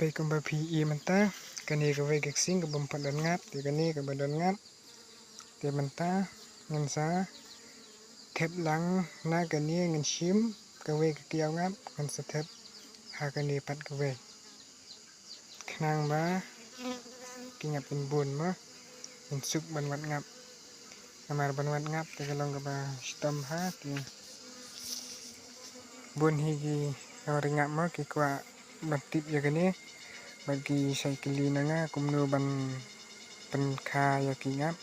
ไปกำบะพีอีมันตากันนี่ก็ไว้กักซิงกับบำปัดงับแต่กันนี่ก็บ่ดอนงับแต่มันตาเงินซาเทปหลังหน้ากันนี่เงินชิมก็ไว้กักเกี่ยวงับเงินสะเทปหากันนี่ปัดก็ไว้ขนางมากินงับเป็นบุญมั้เป็นสุกบันวัดงับมาบันวัดงับแต่ก็ลองกับมาสตอมหาติบุญฮีกีเอาเรงงับมั้กี่กว่าบันติบอย่างนี้bagi saikili nanga kumnu ban penkha yaki ngap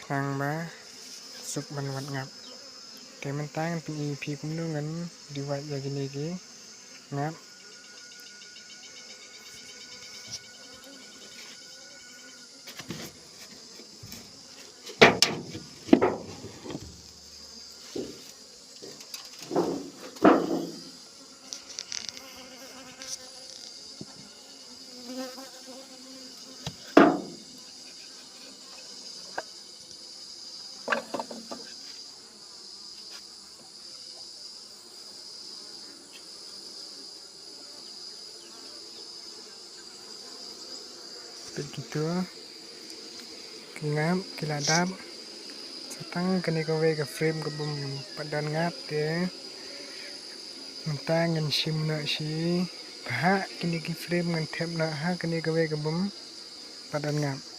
khang ba suk ban wat ngap te man tang pi pi kumnu ngan diwat yaki ni ki ngap begitu ngap kiladap satang kani ko we ka frame ko bum padan ngap te mentang ngan sim na si pha kini ki frame ngan thep na ha kani ko we ka bum padan ngap